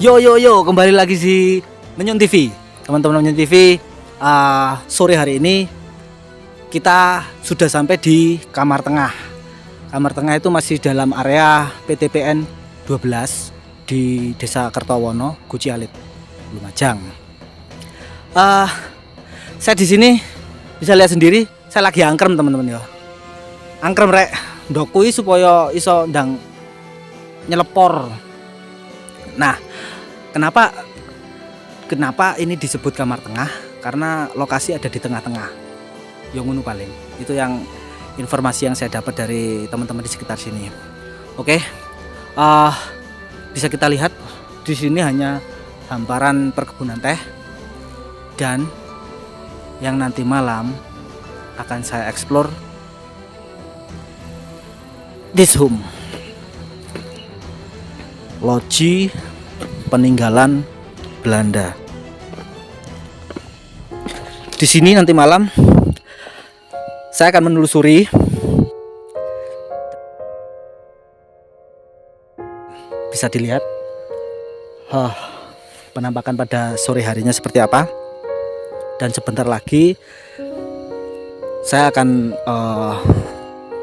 Yo, kembali lagi di Menyun TV. Teman-teman Menyun TV, sore hari ini kita sudah sampai di Kamar Tengah. Kamar Tengah itu masih dalam area PTPN 12 di Desa Kertowono, Guci Alit, Lumajang. Saya di sini bisa lihat sendiri, saya lagi angkrem teman-teman ya. Angkrem rek, ndokui supaya iso ndang nyelepor. Nah, kenapa ini disebut Kamar Tengah? Karena lokasi ada di tengah-tengah. Yang ngono paling. Itu yang informasi yang saya dapat dari teman-teman di sekitar sini. Oke. Bisa kita lihat di sini hanya hamparan perkebunan teh, dan yang nanti malam akan saya explore this home. Loji peninggalan Belanda. Di sini nanti malam saya akan menelusuri bisa dilihat penampakan pada sore harinya seperti apa. Dan sebentar lagi saya akan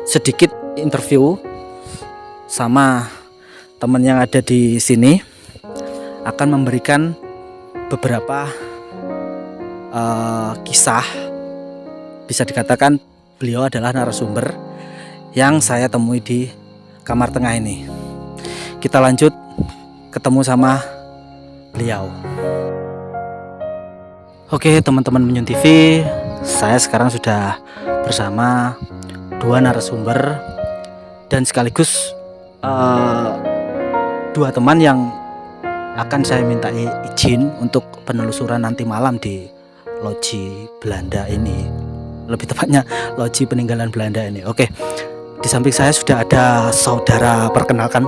sedikit interview sama teman yang ada di sini, akan memberikan beberapa kisah. Bisa dikatakan beliau adalah narasumber yang saya temui di Kamar Tengah ini. Kita lanjut ketemu sama beliau. Oke teman-teman Menyun TV, saya sekarang sudah bersama dua narasumber dan sekaligus dua teman yang akan saya minta izin untuk penelusuran nanti malam di loji Belanda ini, lebih tepatnya loji peninggalan Belanda ini. Oke, di samping saya sudah ada saudara, perkenalkan.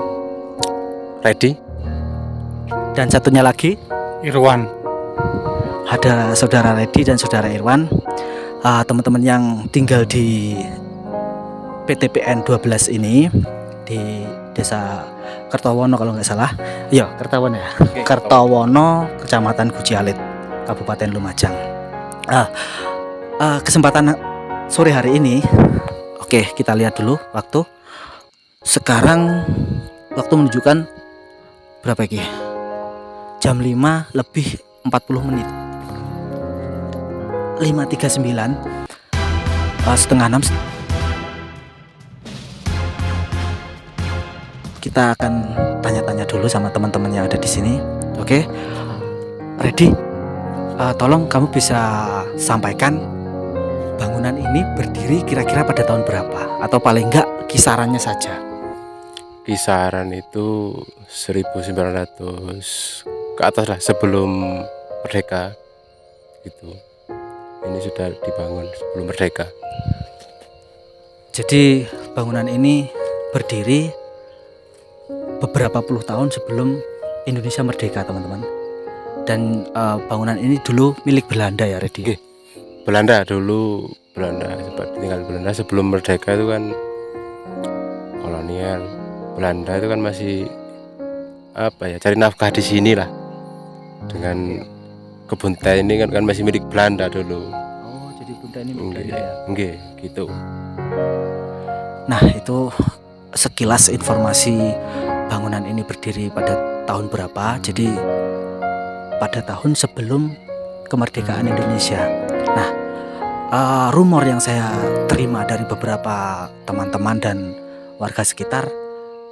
Ready? Dan satunya lagi Irwan. ada saudara Redi dan saudara Irwan. Teman-teman yang tinggal di PTPN 12 ini di Desa Kertowono kalau nggak salah. Iya, Kertowono ya. Oke, Kertowono, Kecamatan Guci Alit, Kabupaten Lumajang. Kesempatan sore hari ini, oke, kita lihat dulu waktu. Sekarang waktu menunjukkan berapa iki? Jam 5 lebih 40 menit. 5.39, setengah 6. Kita akan tanya-tanya dulu sama teman-teman yang ada di sini. Oke, Ready? Tolong kamu bisa sampaikan bangunan ini berdiri kira-kira pada tahun berapa, atau paling enggak kisarannya saja. Kisaran itu 1900 ke atas lah, sebelum merdeka gitu. Ini sudah dibangun sebelum merdeka. Jadi bangunan ini berdiri beberapa puluh tahun sebelum Indonesia merdeka, teman-teman. Dan bangunan ini dulu milik Belanda ya, Redi? Belanda dulu, sempat tinggal Belanda sebelum merdeka itu kan kolonial. Belanda itu kan masih cari nafkah di sini lah. Dengan kebun teh ini kan masih milik Belanda dulu. Oh, jadi Bunda ini milik Belanda ya? Nggih, gitu. Nah, itu sekilas informasi bangunan ini berdiri pada tahun berapa. Jadi pada tahun sebelum kemerdekaan Indonesia. Nah, rumor yang saya terima dari beberapa teman-teman dan warga sekitar,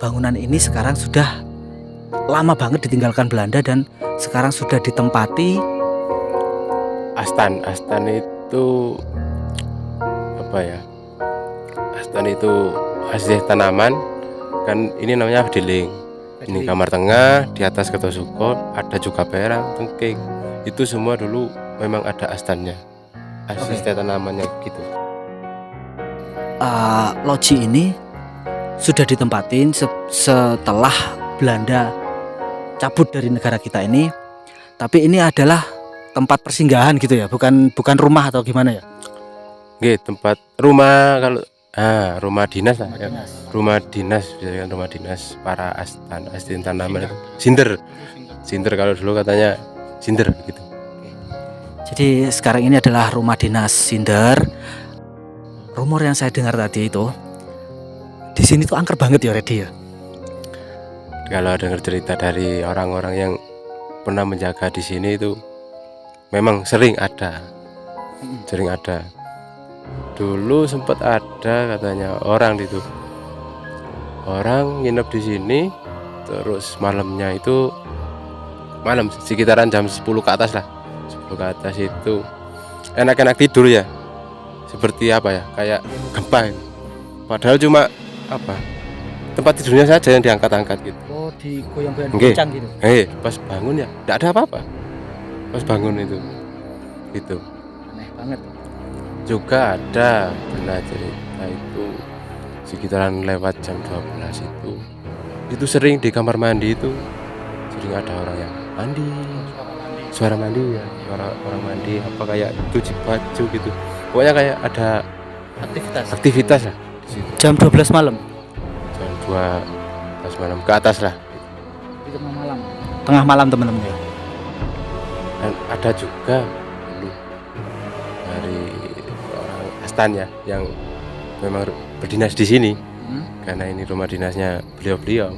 bangunan ini sekarang sudah lama banget ditinggalkan Belanda dan sekarang sudah ditempati Astan itu Astan itu hasil tanaman kan, ini namanya afdeling. Ini kamar tengah, di atas Kertosuko ada juga perang, tengking. Itu semua dulu memang ada astannya, hasil tanamannya gitu. Loji ini sudah ditempatin setelah Belanda cabut dari negara kita ini, tapi ini adalah tempat persinggahan gitu ya, bukan rumah atau gimana ya? Nggih, tempat rumah, kalau rumah dinas lah ya. Dinas. Rumah dinas, biasanya rumah dinas para astin tanaman itu. Sinder Sinter kalau dulu katanya Sinter gitu. Jadi sekarang ini adalah rumah dinas Sinder. Rumor yang saya dengar tadi itu di sini tuh angker banget ya Redi ya. Kalau dengar cerita dari orang-orang yang pernah menjaga di sini itu memang sering ada. Dulu sempat ada katanya orang itu. Orang nginep di sini terus malamnya itu sekitaran jam 10 ke atas lah. 10 ke atas itu enak-enak tidur ya. Seperti apa ya? Kayak gempa. Padahal cuma tempat tidurnya saja yang diangkat-angkat gitu. Oh, digoyang-goyang Nggih. kencang gitu. Pas bangun ya enggak ada apa-apa. Pas bangun itu. Gitu. Aneh banget. Juga ada pernah cerita itu sekitaran lewat jam 12 itu sering di kamar mandi itu sering ada orang yang mandi, suara mandi ya, suara orang mandi apa kayak cuci baju gitu, pokoknya kayak ada aktivitas lah di situ. Jam 12 malam. Jam 2 malam ke atas lah. Di tengah malam. Tengah malam teman-teman ya. Dan ada juga dulu dari orang Astan ya yang memang berdinas di sini, karena ini rumah dinasnya beliau-beliau.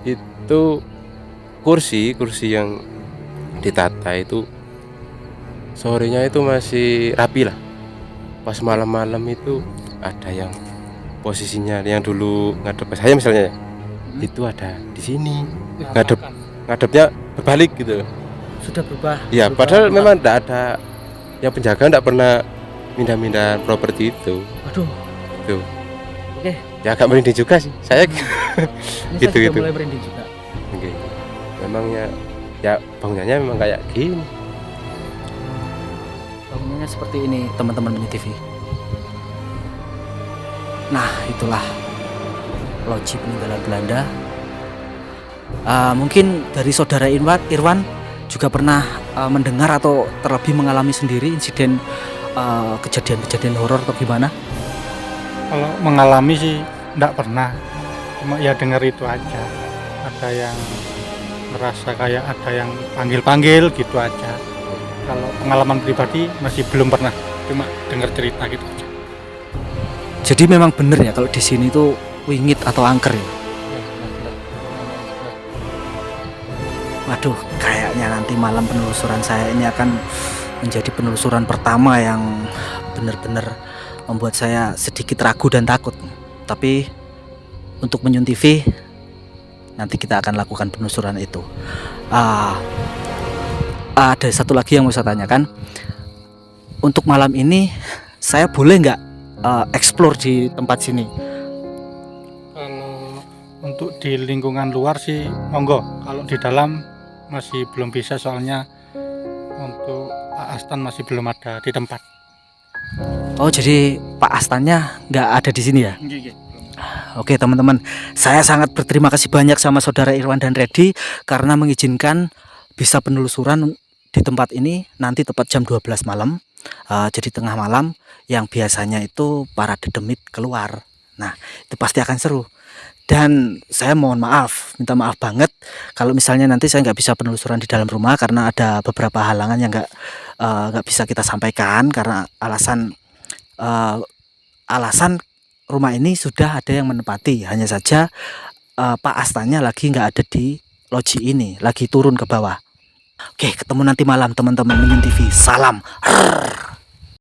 Itu kursi yang ditata itu sorenya itu masih rapi lah. Pas malam-malam itu ada yang posisinya yang dulu ngadep ke saya misalnya itu ada di sini, ngadepnya berbalik gitu. Sudah berubah. Ya, padahal memang tidak ada yang penjaga, tidak pernah pindah-pindah properti itu. Waduh. Tuh. Oke. Ya agak merinding juga sih. Saya Ini gitu. saya sudah mulai merinding juga. Oke. Memangnya ya bangunannya memang kayak gini. Bangunannya seperti ini teman-teman Mini TV. Nah, itulah loji peninggalan Belanda. Mungkin dari saudara Irwan juga pernah mendengar atau terlebih mengalami sendiri insiden kejadian-kejadian horor atau gimana? Kalau mengalami sih enggak pernah, cuma ya dengar itu aja. Ada yang merasa kayak ada yang panggil-panggil gitu aja. Kalau pengalaman pribadi masih belum pernah, cuma dengar cerita gitu aja. Jadi memang bener ya kalau di sini tuh wingit atau angker ya? Waduh, kayaknya nanti malam penelusuran saya ini akan menjadi penelusuran pertama yang benar-benar membuat saya sedikit ragu dan takut. Tapi untuk Menyun TV nanti kita akan lakukan penelusuran itu. Ada satu lagi yang mau saya tanyakan. Untuk malam ini saya boleh nggak explore di tempat sini? Kalau untuk di lingkungan luar sih monggo, kalau di dalam masih belum bisa soalnya untuk Pak Astan masih belum ada di tempat. Oh, jadi Pak Astannya nggak ada di sini ya? Oke teman-teman, saya sangat berterima kasih banyak sama saudara Irwan dan Redi karena mengizinkan bisa penelusuran di tempat ini nanti tepat jam 12 malam. Jadi tengah malam yang biasanya itu para dedemit keluar. Nah, itu pasti akan seru. Dan saya mohon maaf, minta maaf banget kalau misalnya nanti saya nggak bisa penelusuran di dalam rumah karena ada beberapa halangan yang nggak bisa kita sampaikan karena alasan rumah ini sudah ada yang menempati. Hanya saja Pak Astannya lagi nggak ada di loji ini, lagi turun ke bawah. Oke, ketemu nanti malam teman-teman Menyun TV. Salam.